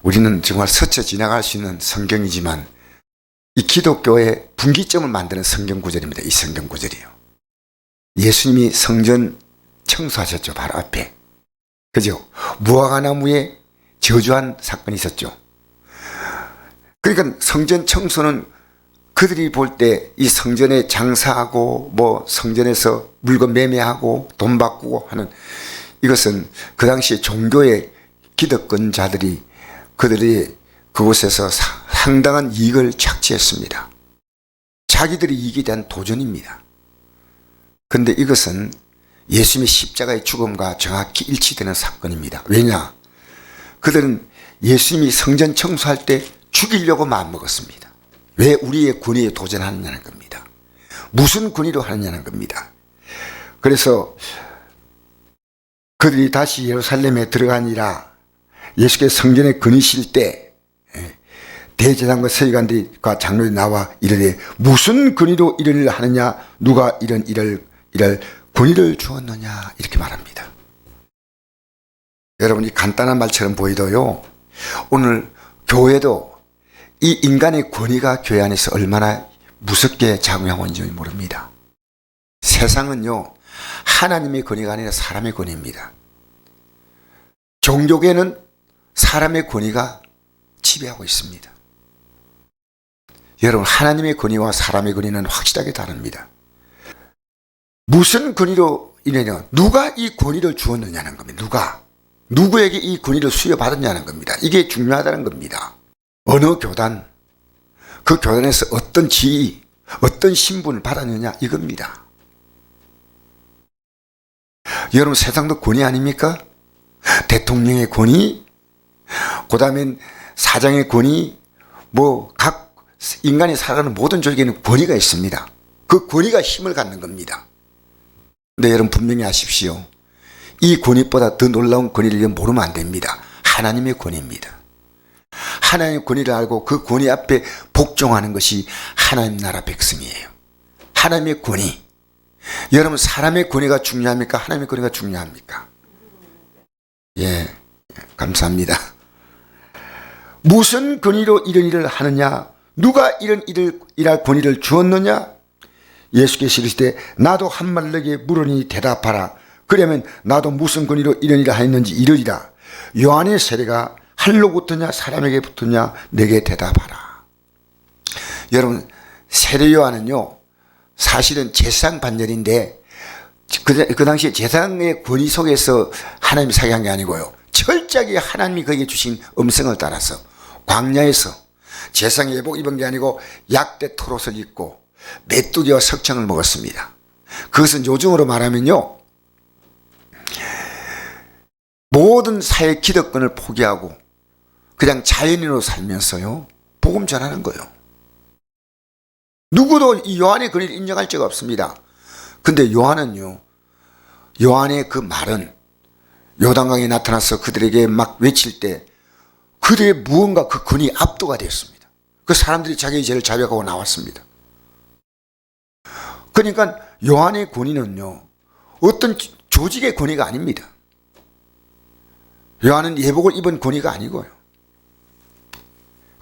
우리는 정말 스쳐 지나갈 수 있는 성경이지만 이 기독교의 분기점을 만드는 성경 구절입니다. 이 성경 구절이요. 예수님이 성전 청소하셨죠. 바로 앞에. 그죠? 무화과나무에 저주한 사건이 있었죠. 그러니까 성전 청소는 그들이 볼 때 이 성전에 장사하고 뭐 성전에서 물건 매매하고 돈 바꾸고 하는 이것은 그 당시에 종교의 기득권자들이 그들이 그곳에서 상당한 이익을 착취했습니다. 자기들의 이익에 대한 도전입니다. 그런데 이것은 예수님의 십자가의 죽음과 정확히 일치되는 사건입니다. 왜냐? 그들은 예수님이 성전 청소할 때 죽이려고 마음먹었습니다. 왜 우리의 권위에 도전하느냐는 겁니다. 무슨 권위로 하느냐는 겁니다. 그래서 그들이 다시 예루살렘에 들어가니라 예수께서 성전에 거니실 때 대제사장과 서기관들과 장로들이 나와 이르되 무슨 권위로 이런 일을 하느냐 누가 이런 일을 권위를 주었느냐 이렇게 말합니다. 여러분이 간단한 말처럼 보이도요 오늘 교회도 이 인간의 권위가 교회 안에서 얼마나 무섭게 작용하고 있는지 모릅니다. 세상은요 하나님의 권위가 아니라 사람의 권위입니다. 종교계는 사람의 권위가 지배하고 있습니다. 여러분 하나님의 권위와 사람의 권위는 확실하게 다릅니다. 무슨 권위로 이느냐 누가 이 권위를 주었느냐는 겁니다. 누구에게 이 권위를 수여받았냐는 겁니다. 이게 중요하다는 겁니다. 어느 교단 그 교단에서 어떤 지위 어떤 신분을 받았느냐 이겁니다. 여러분 세상도 권위 아닙니까? 대통령의 권위 그 다음엔 사장의 권위 뭐 각 인간이 살아가는 모든 조직에는 권위가 있습니다. 그 권위가 힘을 갖는 겁니다. 근데 여러분 분명히 아십시오. 이 권위보다 더 놀라운 권위를 모르면 안 됩니다. 하나님의 권위입니다. 하나님의 권위를 알고 그 권위 앞에 복종하는 것이 하나님 나라 백성이에요. 하나님의 권위. 여러분 사람의 권위가 중요합니까? 하나님의 권위가 중요합니까? 예, 감사합니다. 무슨 권위로 이런 일을 하느냐? 누가 이런 일을 일할 권위를 주었느냐? 예수께서 이르시되 나도 한 말 너에게 물으니 대답하라. 그러면 나도 무슨 권위로 이런 일을 하였는지 이르리라. 요한의 세례가 할로 붙었냐 사람에게 붙었냐 내게 대답하라. 여러분 세례 요한은요 사실은 제사장 반열인데 그 당시에 제사장의 권위 속에서 하나님이 사용한 게 아니고요 철저하게 하나님이 그에게 주신 음성을 따라서 광야에서 제사장 예복 입은 게 아니고 약대 토롯을 입고 메뚜기와 석청을 먹었습니다. 그것은 요즘으로 말하면요 모든 사회 기득권을 포기하고 그냥 자연인으로 살면서요 복음 전하는 거예요. 누구도 이 요한의 권위를 인정할 자가 없습니다. 근데 요한은요 요한의 그 말은 요단강에 나타나서 그들에게 막 외칠 때 그들의 무언가 그 권위 압도가 되었습니다. 그 사람들이 자기의 죄를 자백하고 나왔습니다. 그러니까 요한의 권위는요 어떤 조직의 권위가 아닙니다. 요한은 예복을 입은 권위가 아니고요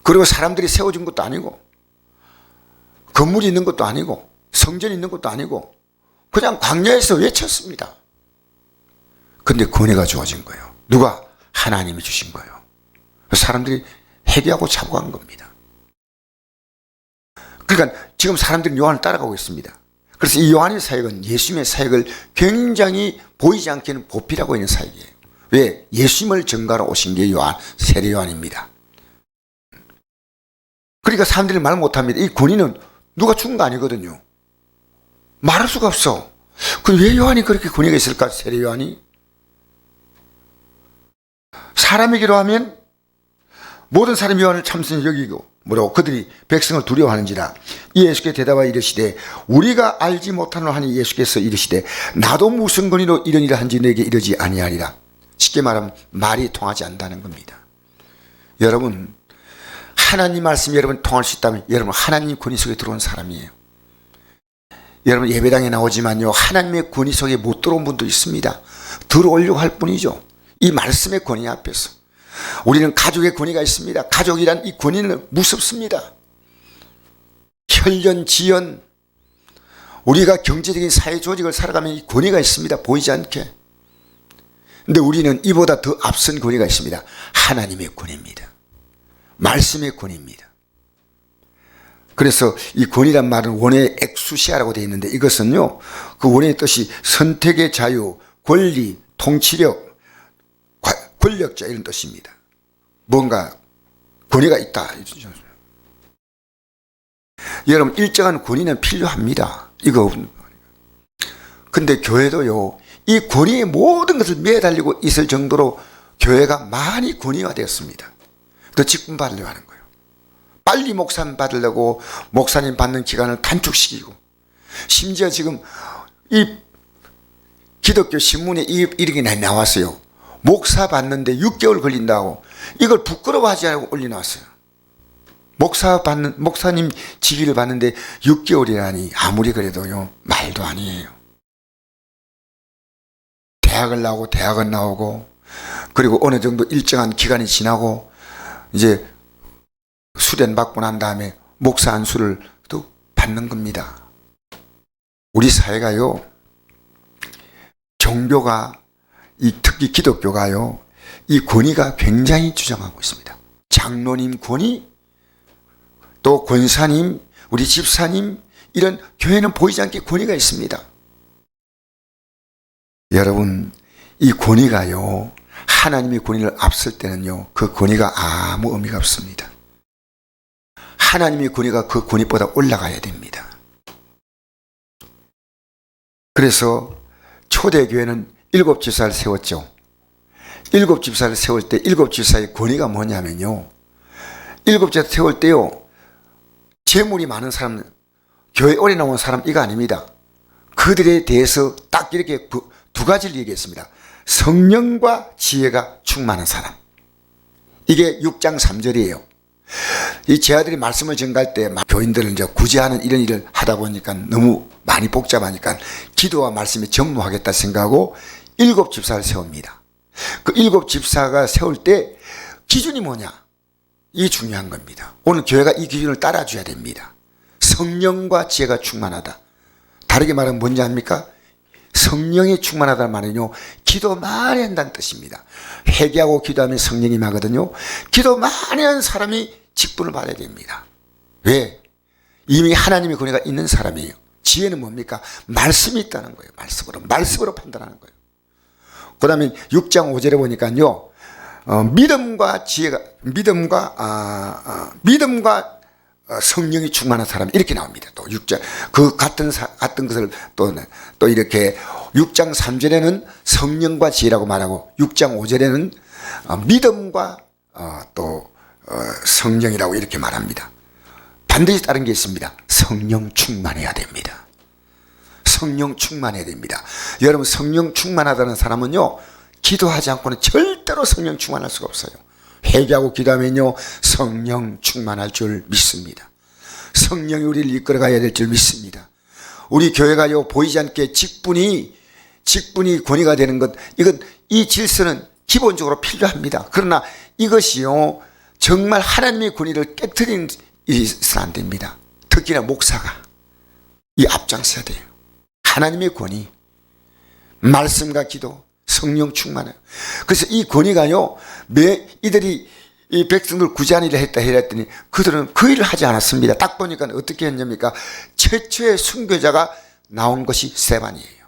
그리고 사람들이 세워준 것도 아니고 건물이 있는 것도 아니고 성전이 있는 것도 아니고 그냥 광야에서 외쳤습니다. 근데 권위가 주어진 거예요. 누가? 하나님이 주신 거예요. 사람들이 회개하고 자복한 겁니다. 그러니까 지금 사람들이 요한을 따라가고 있습니다. 그래서 이 요한의 사역은 예수님의 사역을 굉장히 보이지 않게는 보필하고 있는 사역이에요. 왜? 예수님을 증거하러 오신 게 요한, 세례 요한입니다. 그러니까 사람들이 말 못합니다. 이 권위는 누가 준 거 아니거든요. 말할 수가 없어. 그럼 왜 요한이 그렇게 권위가 있을까? 세례 요한이? 사람이기로 하면 모든 사람이 요한을 참선히 여기고 뭐라고 그들이 백성을 두려워하는지라. 이 예수께 대답하여 이르시되 우리가 알지 못하노 하니 예수께서 이르시되 나도 무슨 권위로 이런 일을 한지 너에게 이르지 아니하리라. 쉽게 말하면 말이 통하지 않는다는 겁니다. 여러분 하나님 말씀이 여러분 통할 수 있다면 여러분 하나님 권위 속에 들어온 사람이에요. 여러분 예배당에 나오지만요 하나님의 권위 속에 못 들어온 분도 있습니다. 들어오려고 할 뿐이죠. 이 말씀의 권위 앞에서 우리는 가족의 권위가 있습니다. 가족이란 이 권위는 무섭습니다. 혈연, 지연, 우리가 경제적인 사회 조직을 살아가면 이 권위가 있습니다. 보이지 않게. 근데 우리는 이보다 더 앞선 권위가 있습니다. 하나님의 권위입니다. 말씀의 권위입니다. 그래서 이 권위란 말은 원어의 엑수시아라고 되어 있는데 이것은요, 그 원어의 뜻이 선택의 자유, 권리, 통치력, 권력자 이런 뜻입니다. 뭔가 권위가 있다. 여러분, 일정한 권위는 필요합니다. 이거. 근데 교회도요, 이 권위의 모든 것을 매달리고 있을 정도로 교회가 많이 권위화되었습니다. 더 직분 받으려고 하는 거예요. 빨리 목사님 받으려고 목사님 받는 기간을 단축시키고, 심지어 지금 이 기독교 신문에 이렇게 나왔어요. 목사 받는데 6개월 걸린다고. 이걸 부끄러워하지 않고 올려놨어요. 목사님 직위를 받는데 6개월이라니 아무리 그래도요, 말도 아니에요. 대학을 나오고 대학은 나오고, 그리고 어느 정도 일정한 기간이 지나고 이제 수련 받고 난 다음에 목사 안수를 또 받는 겁니다. 우리 사회가요, 종교가, 특히 기독교가요, 이 권위가 굉장히 주장하고 있습니다. 장로님 권위, 또 권사님, 우리 집사님, 이런 교회는 보이지 않게 권위가 있습니다. 여러분, 이 권위가요, 하나님의 권위를 앞설 때는요, 그 권위가 아무 의미가 없습니다. 하나님의 권위가 그 권위보다 올라가야 됩니다. 그래서 초대교회는 7집사를 세웠죠. 7집사를 세울 때 7집사의 권위가 뭐냐면요, 7집사 세울 때요, 재물이 많은 사람, 교회 오래 나온 사람 이거 아닙니다. 그들에 대해서 딱 이렇게 두 가지를 얘기했습니다. 성령과 지혜가 충만한 사람. 이게 6장 3절이에요. 이 제 아들이 말씀을 전갈 때 교인들을 이제 구제하는 이런 일을 하다 보니까 너무 많이 복잡하니까 기도와 말씀에 전무하겠다 생각하고 7집사를 세웁니다. 그 7집사가 세울 때 기준이 뭐냐? 이 중요한 겁니다. 오늘 교회가 이 기준을 따라줘야 됩니다. 성령과 지혜가 충만하다. 다르게 말하면 뭔지 압니까? 성령이 충만하다는 말은요, 기도 많이 한다는 뜻입니다. 회개하고 기도하면 성령이 임하거든요. 기도 많이 한 사람이 직분을 받아야 됩니다. 왜? 이미 하나님의 권위가 있는 사람이에요. 지혜는 뭡니까? 말씀이 있다는 거예요. 말씀으로 판단하는 거예요. 그 다음에 6장 5절에 보니까요, 믿음과 지혜가, 믿음과 성령이 충만한 사람, 이렇게 나옵니다. 또 6장, 그 같은 것을 또 이렇게 6장 3절에는 성령과 지혜라고 말하고 6장 5절에는 믿음과 또 성령이라고 이렇게 말합니다. 반드시 다른 게 있습니다. 성령 충만해야 됩니다. 성령 충만해야 됩니다. 여러분, 성령 충만하다는 사람은요, 기도하지 않고는 절대로 성령 충만할 수가 없어요. 회개하고 기도하면요, 성령 충만할 줄 믿습니다. 성령이 우리를 이끌어가야 될 줄 믿습니다. 우리 교회가요, 보이지 않게 직분이 권위가 되는 것, 이 질서는 기본적으로 필요합니다. 그러나 이것이요, 정말 하나님의 권위를 깨트리는 일이 있어서는 안 됩니다. 특히나 목사가 이 앞장서야 돼요. 하나님의 권위, 말씀과 기도, 성령 충만해요. 그래서 이 권위가요, 이들이 이 백성들 구제하는 일을 했다 했더니 그들은 그 일을 하지 않았습니다. 딱 보니까 어떻게 했냐니까, 최초의 순교자가 나온 것이 스데반이에요.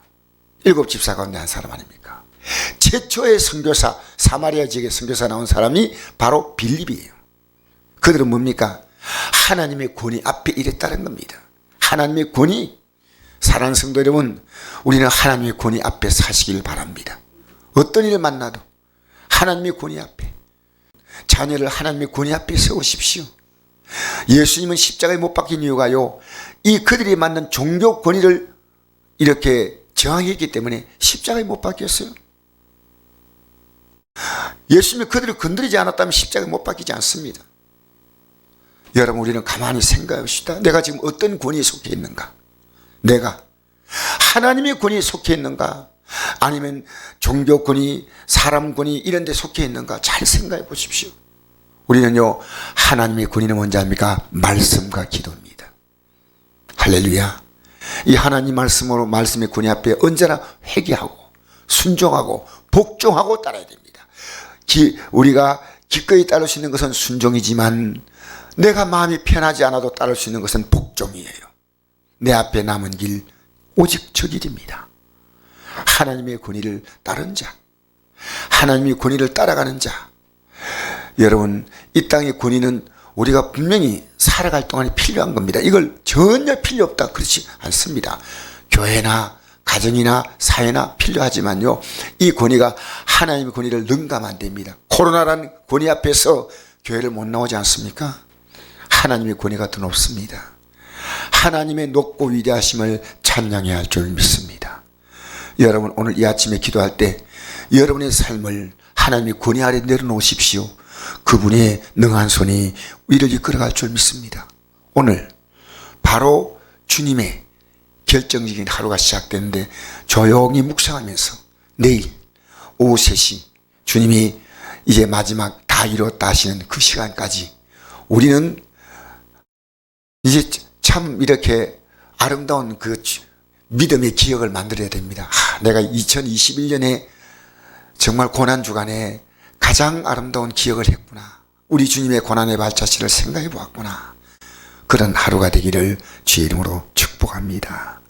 7집사 가운데 한 사람 아닙니까? 최초의 선교사, 사마리아 지역의 선교사 나온 사람이 바로 빌립이에요. 그들은 뭡니까? 하나님의 권위 앞에 일했다는 겁니다. 하나님의 권위. 사랑하는 성도 여러분, 우리는 하나님의 권위 앞에 사시길 바랍니다. 어떤 일을 만나도 하나님의 권위 앞에, 자녀를 하나님의 권위 앞에 세우십시오. 예수님은 십자가에 못 박힌 이유가요, 이 그들이 만난 종교 권위를 이렇게 저항했기 때문에 십자가에 못 박혔어요. 예수님이 그들을 건드리지 않았다면 십자가에 못 박히지 않습니다. 여러분, 우리는 가만히 생각해 봅시다. 내가 지금 어떤 권위에 속해 있는가? 내가 하나님의 권위에 속해 있는가? 아니면 종교권이 사람권이 이런 데 속해 있는가 잘 생각해 보십시오. 우리는요, 하나님의 권위는 뭔지 압니까? 말씀과 기도입니다. 할렐루야. 이 하나님 말씀으로 말씀의 권위 앞에 언제나 회개하고 순종하고 복종하고 따라야 됩니다. 우리가 기꺼이 따를 수 있는 것은 순종이지만 내가 마음이 편하지 않아도 따를 수 있는 것은 복종이에요. 내 앞에 남은 길 오직 저 길입니다. 하나님의 권위를 따른 자, 하나님의 권위를 따라가는 자. 여러분, 이 땅의 권위는 우리가 분명히 살아갈 동안에 필요한 겁니다. 이걸 전혀 필요 없다 그렇지 않습니다. 교회나 가정이나 사회나 필요하지만요, 이 권위가 하나님의 권위를 능가하면 안 됩니다. 코로나라는 권위 앞에서 교회를 못 나오지 않습니까? 하나님의 권위가 더 높습니다. 하나님의 높고 위대하심을 찬양해야 할 줄 믿습니다. 여러분, 오늘 이 아침에 기도할 때 여러분의 삶을 하나님의 권위 아래 내려놓으십시오. 그분의 능한 손이 위를 이끌어갈 줄 믿습니다. 오늘 바로 주님의 결정적인 하루가 시작되는데 조용히 묵상하면서 내일 오후 3시 주님이 이제 마지막 다 이뤘다 하시는 그 시간까지 우리는 이제 참 이렇게 아름다운 그 믿음의 기억을 만들어야 됩니다. 내가 2021년에 정말 고난주간에 가장 아름다운 기억을 했구나. 우리 주님의 고난의 발자취를 생각해 보았구나. 그런 하루가 되기를 주의 이름으로 축복합니다.